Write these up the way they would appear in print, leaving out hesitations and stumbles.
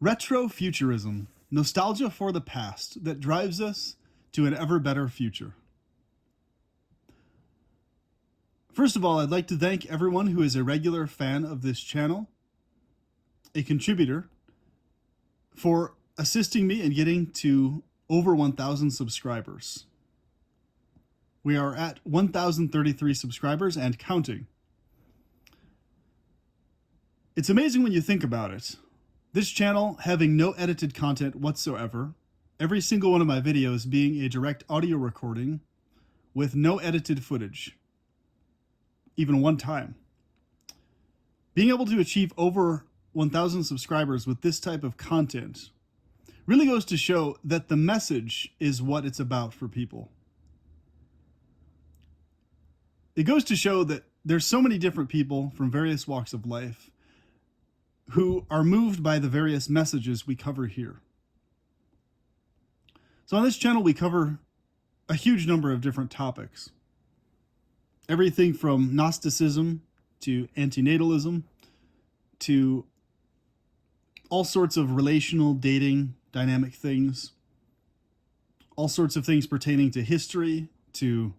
Retrofuturism, nostalgia for the past that drives us to an ever better future. First of all, I'd like to thank everyone who is a regular fan of this channel, a contributor, for assisting me in getting to over 1,000 subscribers. We are at 1,033 subscribers and counting. It's amazing when you think about it. This channel having no edited content whatsoever, every single one of my videos being a direct audio recording with no edited footage, even one time. Being able to achieve over 1,000 subscribers with this type of content really goes to show that the message is what it's about for people. It goes to show that there's so many different people from various walks of life who are moved by the various messages we cover here. So on this channel, we cover a huge number of different topics. Everything from Gnosticism to antinatalism to all sorts of relational dating dynamic things, all sorts of things pertaining to history, to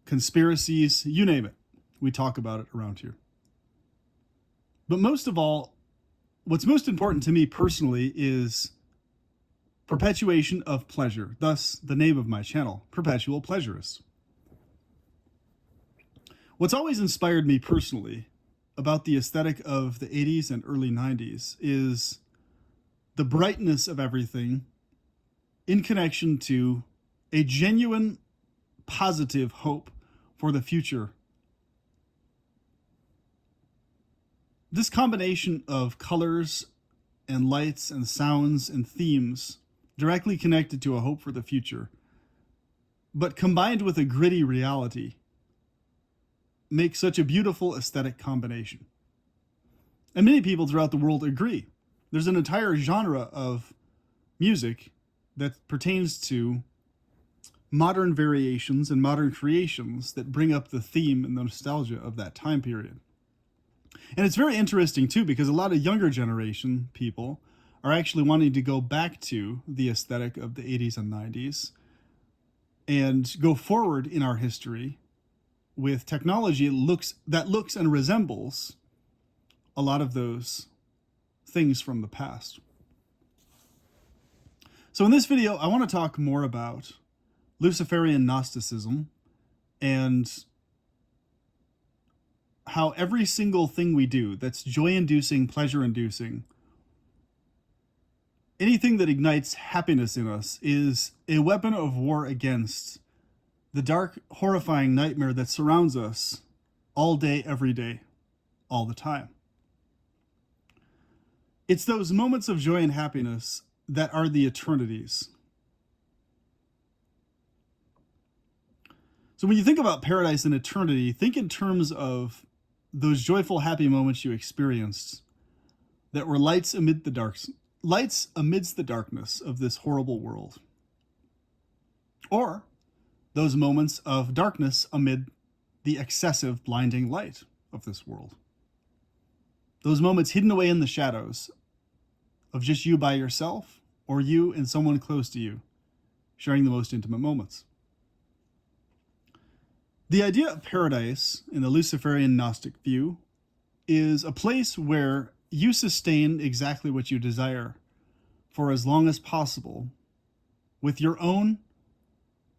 conspiracies, you name it. We talk about it around here. But most of all, what's most important to me personally is perpetuation of pleasure. Thus, the name of my channel, Perpetual Pleasurist. What's always inspired me personally about the aesthetic of the 80s and early 90s is the brightness of everything in connection to a genuine positive hope for the future. This combination of colors and lights and sounds and themes directly connected to a hope for the future, but combined with a gritty reality, makes such a beautiful aesthetic combination. And many people throughout the world agree. There's an entire genre of music that pertains to modern variations and modern creations that bring up the theme and the nostalgia of that time period. And it's very interesting too, because a lot of younger generation people are actually wanting to go back to the aesthetic of the 80s and 90s and go forward in our history with technology that looks and resembles a lot of those things from the past. So in this video, I want to talk more about Luciferian Gnosticism and how every single thing we do that's joy-inducing, pleasure-inducing, anything that ignites happiness in us is a weapon of war against the dark, horrifying nightmare that surrounds us all day, every day, all the time. It's those moments of joy and happiness that are the eternities. So when you think about paradise and eternity, think in terms of those joyful, happy moments you experienced that were lights amidst the darkness of this horrible world. Or those moments of darkness amid the excessive, blinding light of this world. Those moments hidden away in the shadows of just you by yourself or you and someone close to you, sharing the most intimate moments. The idea of paradise in the Luciferian Gnostic view is a place where you sustain exactly what you desire for as long as possible with your own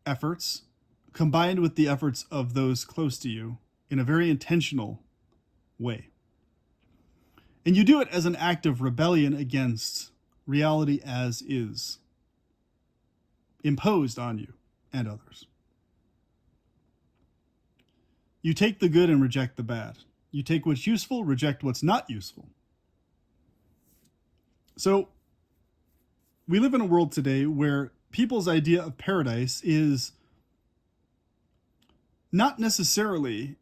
efforts combined with the efforts of those close to you in a very intentional way. And you do it as an act of rebellion against reality as is, imposed on you and others. You take the good and reject the bad. You take what's useful, reject what's not useful. So we live in a world today where people's idea of paradise is not necessarily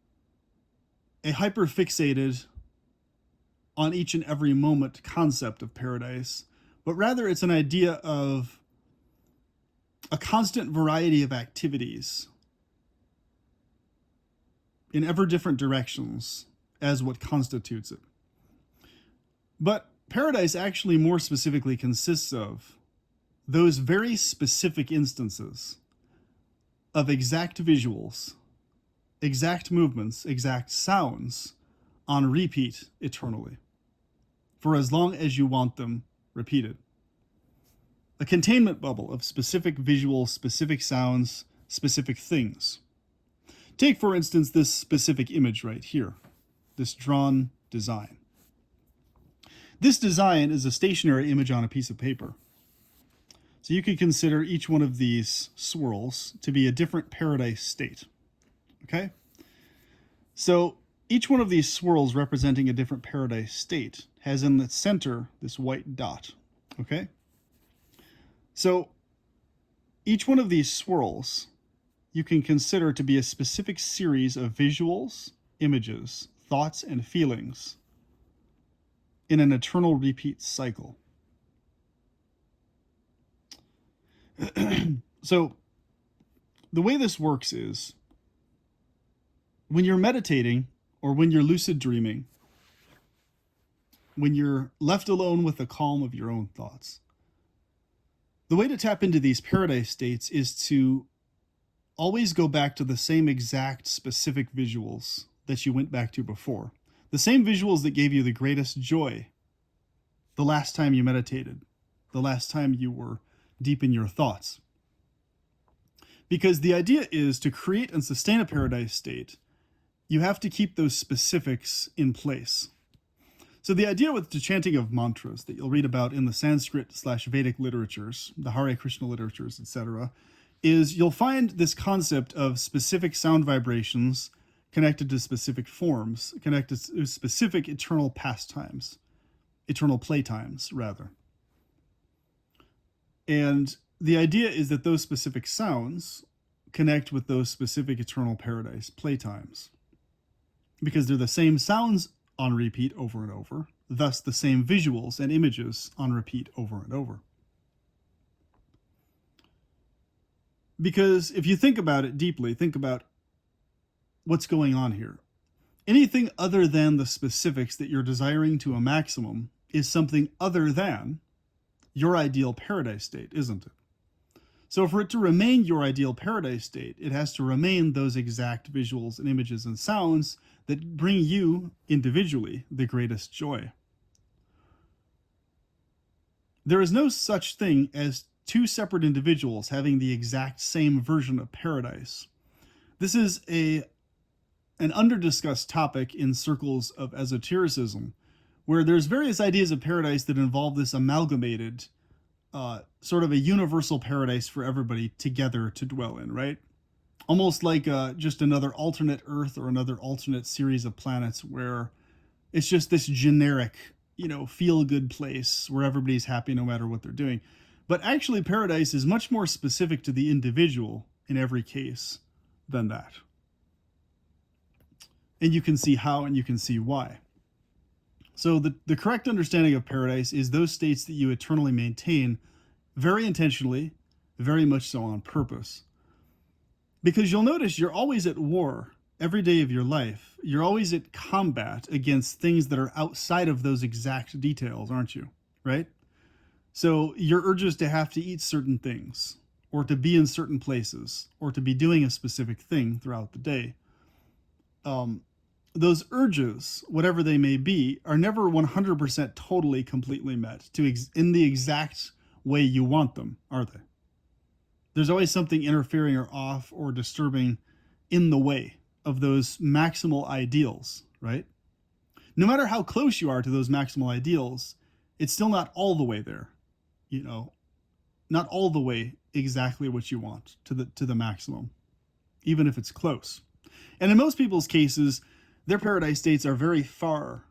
a hyper-fixated on each and every moment concept of paradise, but rather it's an idea of a constant variety of activities in ever different directions as what constitutes it. But paradise actually more specifically consists of those very specific instances of exact visuals, exact movements, exact sounds on repeat eternally, for as long as you want them repeated. A containment bubble of specific visuals, specific sounds, specific things. Take, for instance, this specific image right here, this drawn design. This design is a stationary image on a piece of paper. So you could consider each one of these swirls to be a different paradise state. Okay? So each one of these swirls representing a different paradise state has in the center this white dot. Okay? So each one of these swirls you can consider to be a specific series of visuals, images, thoughts, and feelings in an eternal repeat cycle. So the way this works is when you're meditating or when you're lucid dreaming, when you're left alone with the calm of your own thoughts, the way to tap into these paradise states is to always go back to the same exact specific visuals that you went back to before. The same visuals that gave you the greatest joy the last time you meditated, the last time you were deep in your thoughts. Because the idea is to create and sustain a paradise state, you have to keep those specifics in place. So the idea with the chanting of mantras that you'll read about in the Sanskrit/Vedic literatures, the Hare Krishna literatures, etc., is you'll find this concept of specific sound vibrations connected to specific forms, connected to specific eternal pastimes, eternal playtimes, rather. And the idea is that those specific sounds connect with those specific eternal paradise playtimes, because they're the same sounds on repeat over and over, thus the same visuals and images on repeat over and over. Because if you think about it deeply, think about what's going on here. Anything other than the specifics that you're desiring to a maximum is something other than your ideal paradise state, isn't it? So for it to remain your ideal paradise state, it has to remain those exact visuals and images and sounds that bring you individually the greatest joy. There is no such thing as two separate individuals having the exact same version of paradise. This is an under-discussed topic in circles of esotericism, where there's various ideas of paradise that involve this amalgamated, sort of a universal paradise for everybody together to dwell in, right? Almost like just another alternate Earth or another alternate series of planets where it's just this generic, feel-good place where everybody's happy no matter what they're doing. But actually, paradise is much more specific to the individual in every case than that. And you can see how and you can see why. So the correct understanding of paradise is those states that you eternally maintain very intentionally, very much so on purpose. Because you'll notice you're always at war every day of your life. You're always at combat against things that are outside of those exact details, aren't you? Right? So your urges to have to eat certain things, or to be in certain places, or to be doing a specific thing throughout the day, those urges, whatever they may be, are never 100% totally completely met in the exact way you want them, are they? There's always something interfering or off or disturbing in the way of those maximal ideals, right? No matter how close you are to those maximal ideals, it's still not all the way there, not all the way exactly what you want to the maximum, even if it's close. And in most people's cases, their paradise states are very far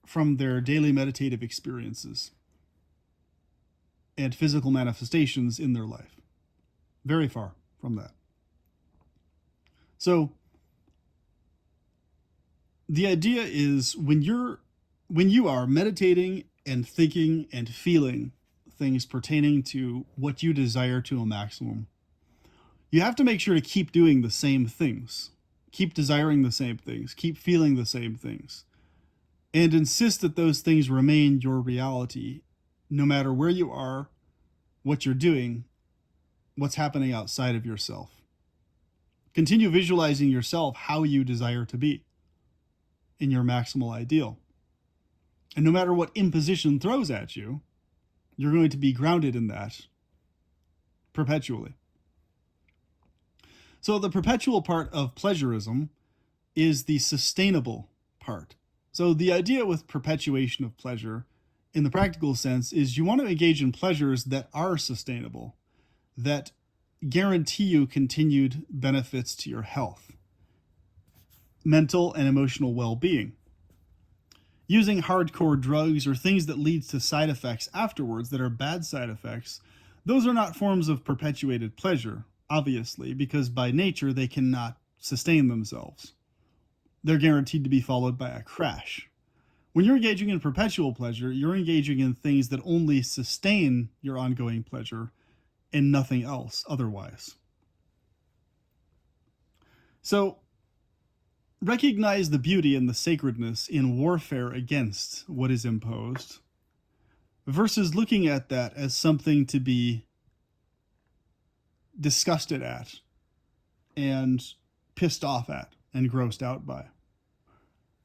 from their daily meditative experiences and physical manifestations in their life. Very far from that. So the idea is when you are meditating and thinking and feeling things pertaining to what you desire to a maximum, you have to make sure to keep doing the same things. Keep desiring the same things. Keep feeling the same things. and insist that those things remain your reality, no matter where you are, what you're doing, what's happening outside of yourself. Continue visualizing yourself how you desire to be in your maximal ideal. And no matter what imposition throws at you, you're going to be grounded in that perpetually. So the perpetual part of pleasurism is the sustainable part. So the idea with perpetuation of pleasure in the practical sense is you want to engage in pleasures that are sustainable, that guarantee you continued benefits to your health, mental and emotional well-being. Using hardcore drugs or things that leads to side effects afterwards that are bad side effects, those are not forms of perpetuated pleasure, obviously, because by nature they cannot sustain themselves. They're guaranteed to be followed by a crash. When you're engaging in perpetual pleasure, you're engaging in things that only sustain your ongoing pleasure and nothing else otherwise. So, recognize the beauty and the sacredness in warfare against what is imposed, versus looking at that as something to be disgusted at and pissed off at and grossed out by.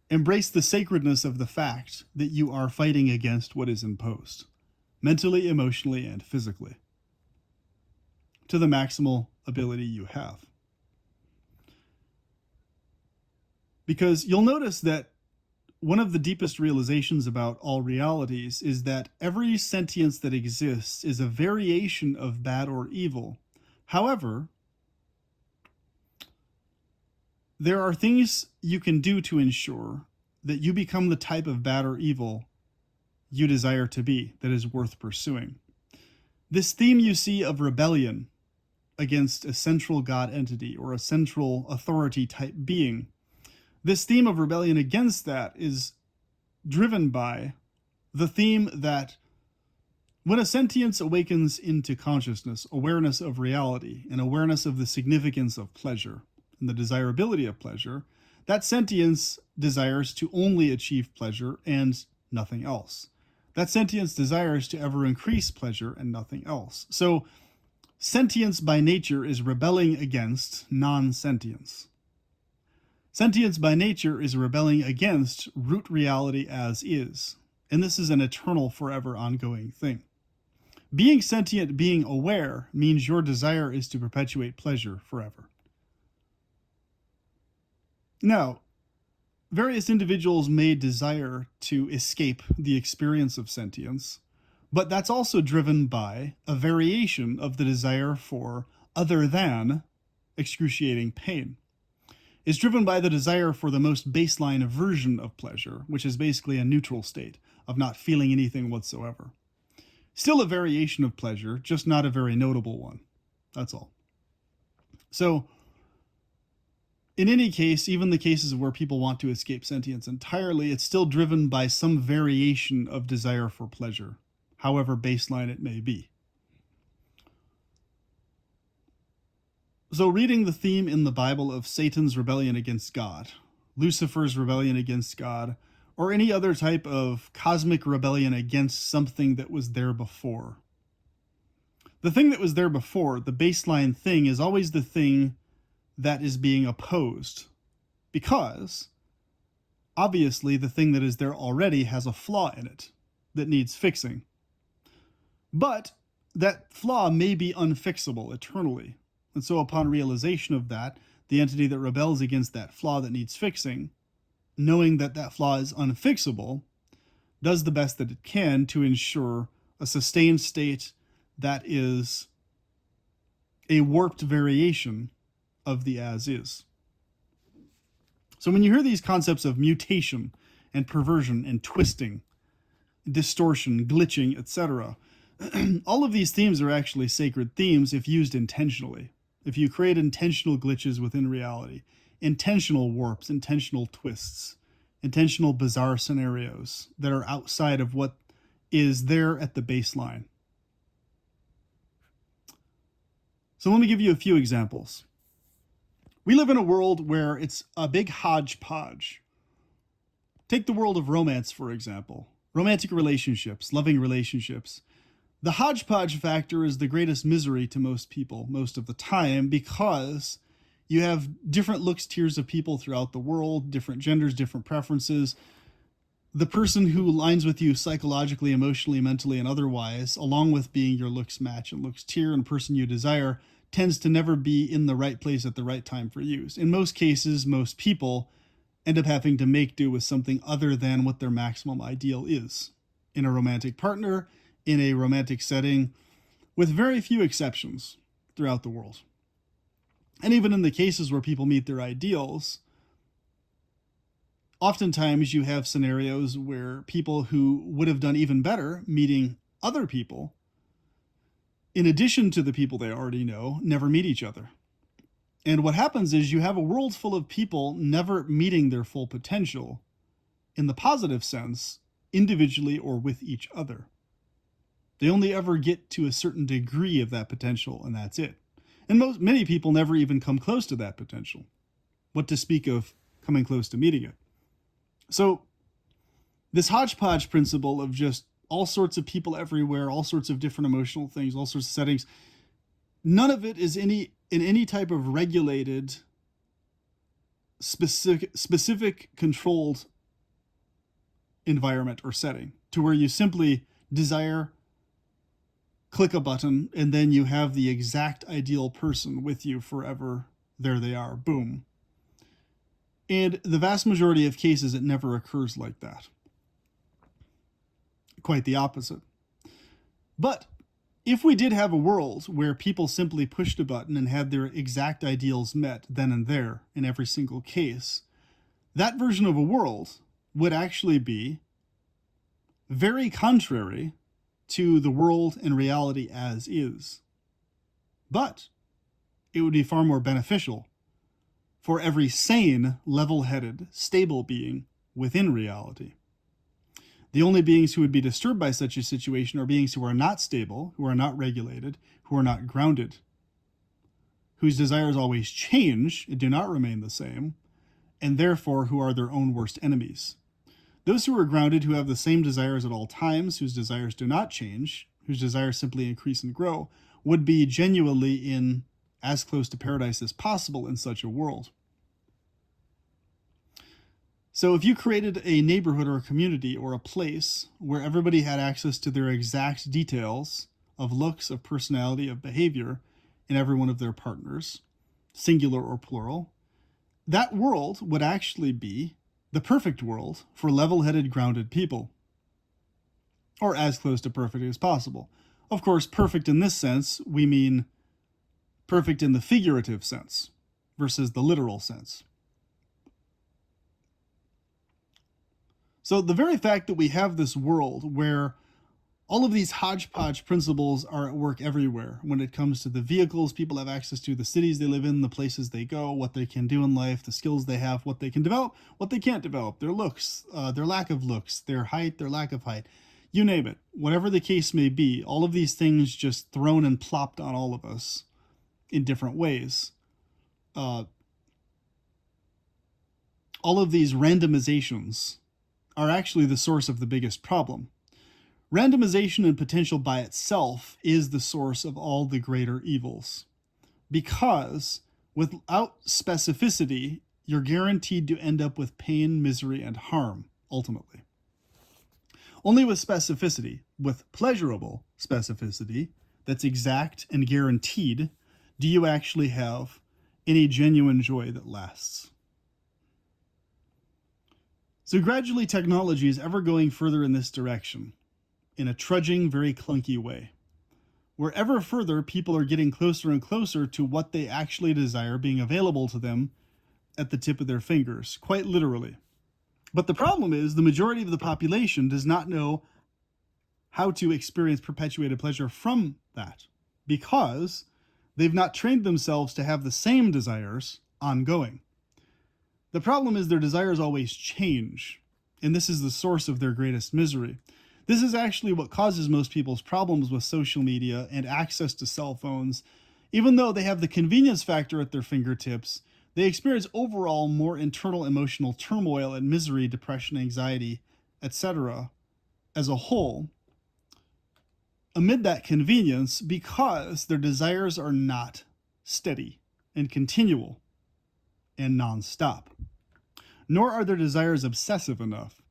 Embrace the sacredness of the fact that you are fighting against what is imposed, mentally, emotionally, and physically, to the maximal ability you have. Because you'll notice that one of the deepest realizations about all realities is that every sentience that exists is a variation of bad or evil. However, there are things you can do to ensure that you become the type of bad or evil you desire to be that is worth pursuing. This theme you see of rebellion against a central God entity or a central authority type being, this theme of rebellion against that is driven by the theme that when a sentience awakens into consciousness, awareness of reality, and awareness of the significance of pleasure and the desirability of pleasure, that sentience desires to only achieve pleasure and nothing else. That sentience desires to ever increase pleasure and nothing else. So sentience by nature is rebelling against non-sentience. Sentience by nature is rebelling against root reality as is, and this is an eternal, forever ongoing thing. Being sentient, being aware, means your desire is to perpetuate pleasure forever. Now, various individuals may desire to escape the experience of sentience, but that's also driven by a variation of the desire for other than excruciating pain. It's driven by the desire for the most baseline version of pleasure, which is basically a neutral state of not feeling anything whatsoever. Still a variation of pleasure, just not a very notable one. That's all. So, in any case, even the cases where people want to escape sentience entirely, it's still driven by some variation of desire for pleasure, however baseline it may be. So reading the theme in the Bible of Satan's rebellion against God, Lucifer's rebellion against God, or any other type of cosmic rebellion against something that was there before. The thing that was there before, the baseline thing, is always the thing that is being opposed, because obviously the thing that is there already has a flaw in it that needs fixing. But that flaw may be unfixable eternally. And so upon realization of that, the entity that rebels against that flaw that needs fixing, knowing that that flaw is unfixable, does the best that it can to ensure a sustained state that is a warped variation of the as-is. So when you hear these concepts of mutation and perversion and twisting, distortion, glitching, etc., all of these themes are actually sacred themes if used intentionally. If you create intentional glitches within reality, intentional warps, intentional twists, intentional bizarre scenarios that are outside of what is there at the baseline. So let me give you a few examples. We live in a world where it's a big hodgepodge Take the world of romance, for example. Romantic relationships, loving relationships. The hodgepodge factor is the greatest misery to most people most of the time because you have different looks, tiers of people throughout the world, different genders, different preferences. The person who aligns with you psychologically, emotionally, mentally, and otherwise, along with being your looks match and looks tier and person you desire, tends to never be in the right place at the right time for you. In most cases, most people end up having to make do with something other than what their maximum ideal is in a romantic partner, in a romantic setting, with very few exceptions throughout the world. And even in the cases where people meet their ideals, oftentimes you have scenarios where people who would have done even better meeting other people, in addition to the people they already know, never meet each other. And what happens is you have a world full of people never meeting their full potential, in the positive sense, individually or with each other. They only ever get to a certain degree of that potential, and that's it. And many people never even come close to that potential. What to speak of coming close to meeting it. So this hodgepodge principle of just all sorts of people everywhere, all sorts of different emotional things, all sorts of settings, none of it is in any type of regulated, specific controlled environment or setting to where you simply desire, click a button, and then you have the exact ideal person with you forever. There they are. Boom. And the vast majority of cases, it never occurs like that. Quite the opposite. But if we did have a world where people simply pushed a button and had their exact ideals met then and there in every single case, that version of a world would actually be very contrary to the world and reality as is. But it would be far more beneficial for every sane, level-headed, stable being within reality. The only beings who would be disturbed by such a situation are beings who are not stable, who are not regulated, who are not grounded, whose desires always change and do not remain the same, and therefore who are their own worst enemies. Those who are grounded, who have the same desires at all times, whose desires do not change, whose desires simply increase and grow, would be genuinely in as close to paradise as possible in such a world. So if you created a neighborhood or a community or a place where everybody had access to their exact details of looks, of personality, of behavior in every one of their partners, singular or plural, that world would actually be the perfect world for level-headed, grounded people. Or as close to perfect as possible. Of course, perfect in this sense, we mean perfect in the figurative sense versus the literal sense. So the very fact that we have this world where all of these hodgepodge principles are at work everywhere when it comes to the vehicles people have access to, the cities they live in, the places they go, what they can do in life, the skills they have, what they can develop, what they can't develop, their looks, their lack of looks, their height, their lack of height, you name it. Whatever the case may be, all of these things just thrown and plopped on all of us in different ways. All of these randomizations are actually the source of the biggest problem. Randomization and potential by itself is the source of all the greater evils. Because without specificity, you're guaranteed to end up with pain, misery, and harm, ultimately. Only with specificity, with pleasurable specificity, that's exact and guaranteed, do you actually have any genuine joy that lasts. So gradually technology is ever going further in this direction, in a trudging, very clunky way. Where ever further, people are getting closer and closer to what they actually desire being available to them at the tip of their fingers, quite literally. But the problem is the majority of the population does not know how to experience perpetuated pleasure from that, because they've not trained themselves to have the same desires ongoing. The problem is their desires always change, and this is the source of their greatest misery. This is actually what causes most people's problems with social media and access to cell phones. Even though they have the convenience factor at their fingertips, They experience overall more internal emotional turmoil and misery, depression, anxiety, etc. as a whole amid that convenience because their desires are not steady and continual and nonstop. Nor are their desires obsessive enough.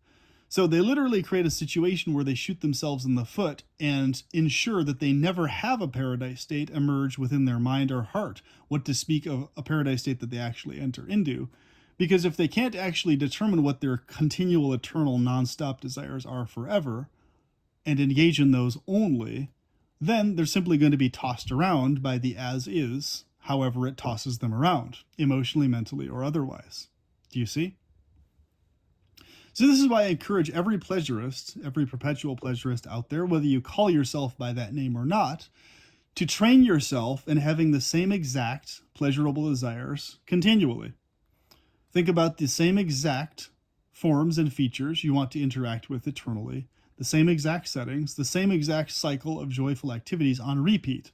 So they literally create a situation where they shoot themselves in the foot and ensure that they never have a paradise state emerge within their mind or heart, what to speak of a paradise state that they actually enter into. Because if they can't actually determine what their continual, eternal, nonstop desires are forever, and engage in those only, then they're simply going to be tossed around by the as is, however it tosses them around, emotionally, mentally, or otherwise. Do you see? So this is why I encourage every pleasurist, every perpetual pleasurist out there, whether you call yourself by that name or not, to train yourself in having the same exact pleasurable desires continually. Think about the same exact forms and features you want to interact with eternally, the same exact settings, the same exact cycle of joyful activities on repeat.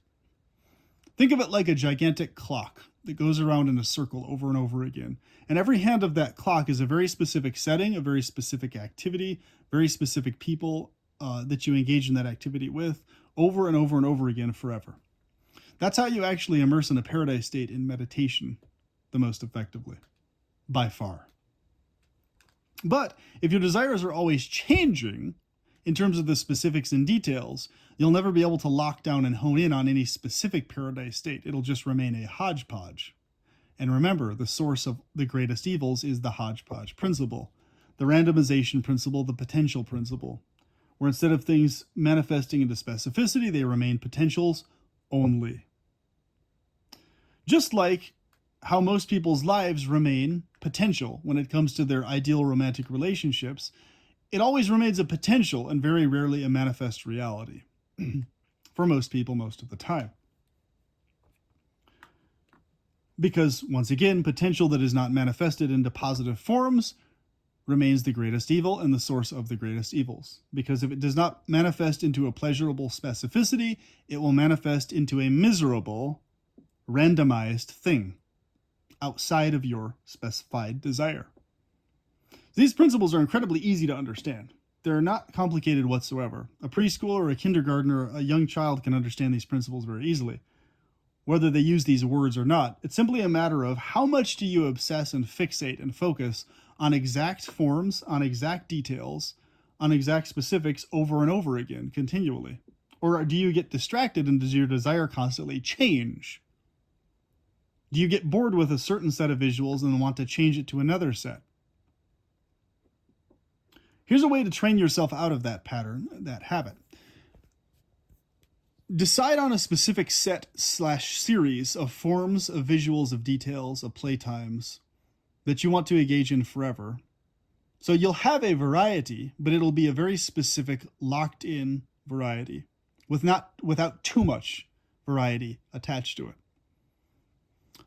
Think of it like a gigantic clock that goes around in a circle over and over again. And every hand of that clock is a very specific setting, a very specific activity, very specific people that you engage in that activity with over and over and over again forever. That's how you actually immerse in a paradise state in meditation the most effectively, by far. But if your desires are always changing, in terms of the specifics and details, you'll never be able to lock down and hone in on any specific paradise state. It'll just remain a hodgepodge. And remember, the source of the greatest evils is the hodgepodge principle, the randomization principle, the potential principle, where instead of things manifesting into specificity, they remain potentials only. Just like how most people's lives remain potential when it comes to their ideal romantic relationships, it always remains a potential and very rarely a manifest reality for most people most of the time. Because, once again, potential that is not manifested into positive forms remains the greatest evil and the source of the greatest evils. Because if it does not manifest into a pleasurable specificity, it will manifest into a miserable, randomized thing outside of your specified desire. These principles are incredibly easy to understand. They're not complicated whatsoever. A preschooler or a kindergartner or a young child can understand these principles very easily. Whether they use these words or not, it's simply a matter of how much do you obsess and fixate and focus on exact forms, on exact details, on exact specifics over and over again, continually. Or do you get distracted and does your desire constantly change? Do you get bored with a certain set of visuals and want to change it to another set? Here's a way to train yourself out of that pattern, that habit. Decide on a specific set/series of forms, of visuals, of details, of playtimes that you want to engage in forever. So you'll have a variety, but it'll be a very specific, locked-in variety without too much variety attached to it.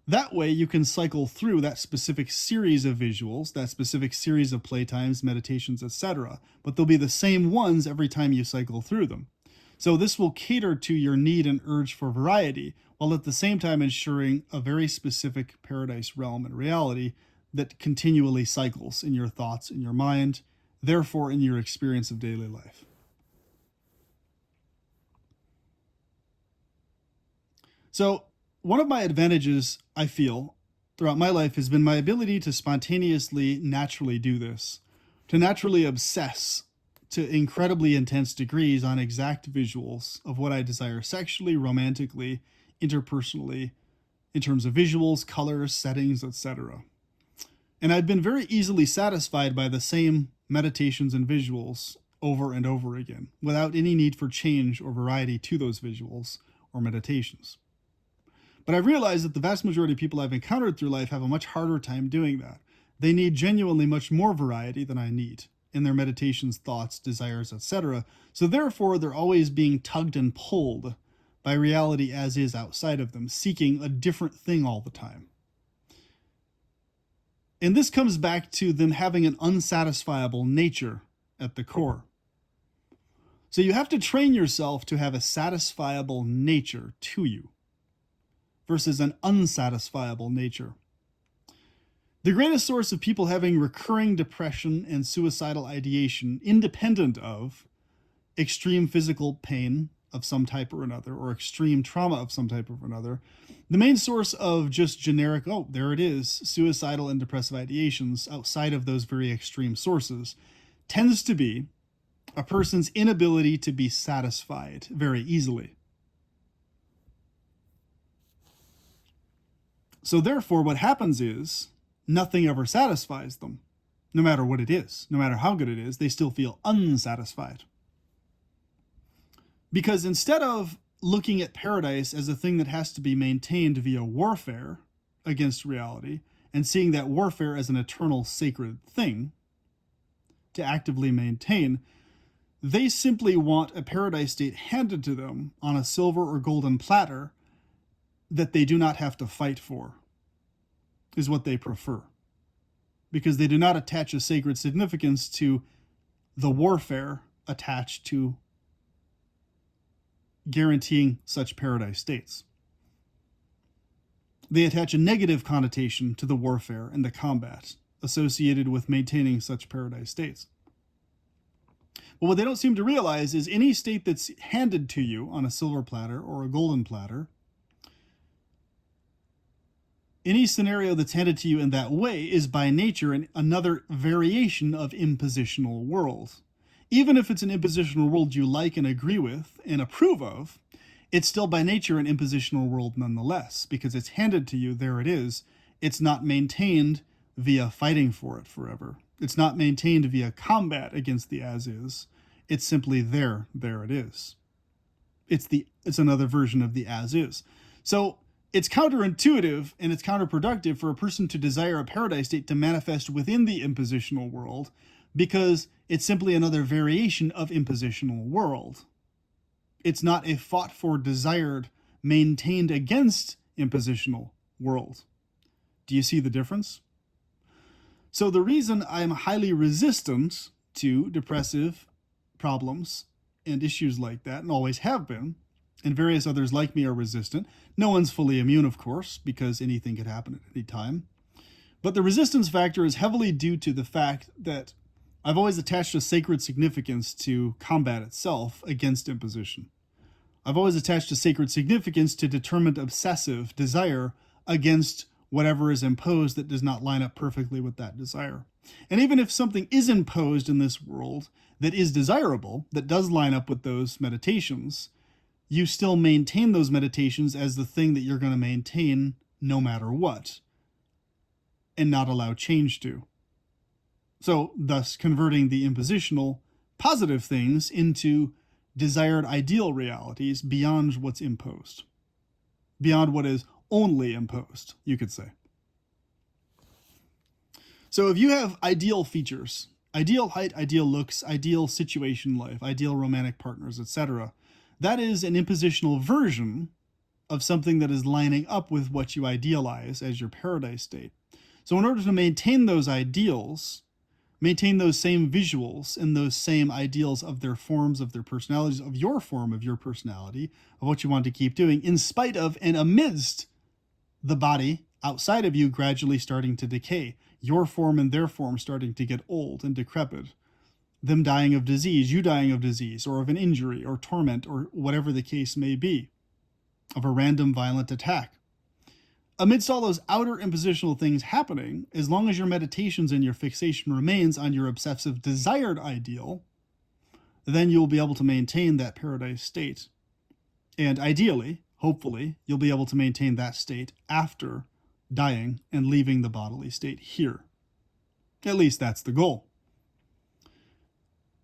That way you can cycle through that specific series of visuals, that specific series of playtimes, meditations, etc. But they'll be the same ones every time you cycle through them. So this will cater to your need and urge for variety, while at the same time ensuring a very specific paradise realm and reality that continually cycles in your thoughts, in your mind, therefore in your experience of daily life. So, one of my advantages, I feel, throughout my life has been my ability to spontaneously, naturally do this, to naturally obsess to incredibly intense degrees on exact visuals of what I desire sexually, romantically, interpersonally, in terms of visuals, colors, settings, etc. And I've been very easily satisfied by the same meditations and visuals over and over again, without any need for change or variety to those visuals or meditations. But I've realized that the vast majority of people I've encountered through life have a much harder time doing that. They need genuinely much more variety than I need in their meditations, thoughts, desires, etc. So therefore, they're always being tugged and pulled by reality as is outside of them, seeking a different thing all the time. And this comes back to them having an unsatisfiable nature at the core. So you have to train yourself to have a satisfiable nature to you versus an unsatisfiable nature. The greatest source of people having recurring depression and suicidal ideation, independent of extreme physical pain of some type or another, or extreme trauma of some type or another, the main source of just generic, oh, there it is, suicidal and depressive ideations outside of those very extreme sources, tends to be a person's inability to be satisfied very easily. So therefore, what happens is nothing ever satisfies them. No matter what it is, no matter how good it is, they still feel unsatisfied. Because instead of looking at paradise as a thing that has to be maintained via warfare against reality, and seeing that warfare as an eternal sacred thing to actively maintain, they simply want a paradise state handed to them on a silver or golden platter that they do not have to fight for, is what they prefer. Because they do not attach a sacred significance to the warfare attached to guaranteeing such paradise states. They attach a negative connotation to the warfare and the combat associated with maintaining such paradise states. But what they don't seem to realize is any state that's handed to you on a silver platter or a golden platter, any scenario that's handed to you in that way is by nature another variation of impositional world. Even if it's an impositional world you like and agree with and approve of, it's still by nature an impositional world nonetheless, because it's handed to you, there it is. It's not maintained via fighting for it forever. It's not maintained via combat against the as-is. It's simply there it is. It's another version of the as-is. So it's counterintuitive and it's counterproductive for a person to desire a paradise state to manifest within the impositional world, because it's simply another variation of impositional world. It's not a fought for, desired, maintained against impositional world. Do you see the difference? So the reason I'm highly resistant to depressive problems and issues like that, and always have been, and various others like me are resistant. No one's fully immune, of course, because anything could happen at any time. But the resistance factor is heavily due to the fact that I've always attached a sacred significance to combat itself against imposition. I've always attached a sacred significance to determined obsessive desire against whatever is imposed that does not line up perfectly with that desire. And even if something is imposed in this world that is desirable, that does line up with those meditations, you still maintain those meditations as the thing that you're going to maintain no matter what, and not allow change to. So, thus converting the impositional positive things into desired ideal realities beyond what's imposed. Beyond what is only imposed, you could say. So if you have ideal features, ideal height, ideal looks, ideal situation life, ideal romantic partners, etc., that is an impositional version of something that is lining up with what you idealize as your paradise state. So in order to maintain those ideals, maintain those same visuals and those same ideals of their forms, of their personalities, of your form, of your personality, of what you want to keep doing, in spite of and amidst the body outside of you gradually starting to decay, your form and their form starting to get old and decrepit, them dying of disease, you dying of disease, or of an injury, or torment, or whatever the case may be, of a random violent attack. Amidst all those outer impositional things happening, as long as your meditations and your fixation remains on your obsessive desired ideal, then you'll be able to maintain that paradise state. And ideally, hopefully, you'll be able to maintain that state after dying and leaving the bodily state here. At least that's the goal.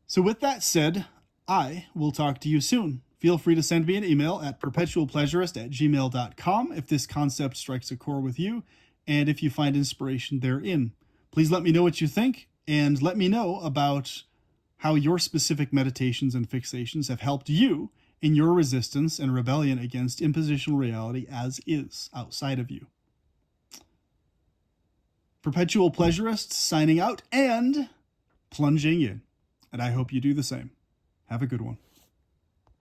So with that said, I will talk to you soon. Feel free to send me an email at perpetualpleasurist@gmail.com if this concept strikes a chord with you and if you find inspiration therein. Please let me know what you think, and let me know about how your specific meditations and fixations have helped you in your resistance and rebellion against impositional reality as is outside of you. Perpetual Pleasurist signing out and plunging in. And I hope you do the same. Have a good one.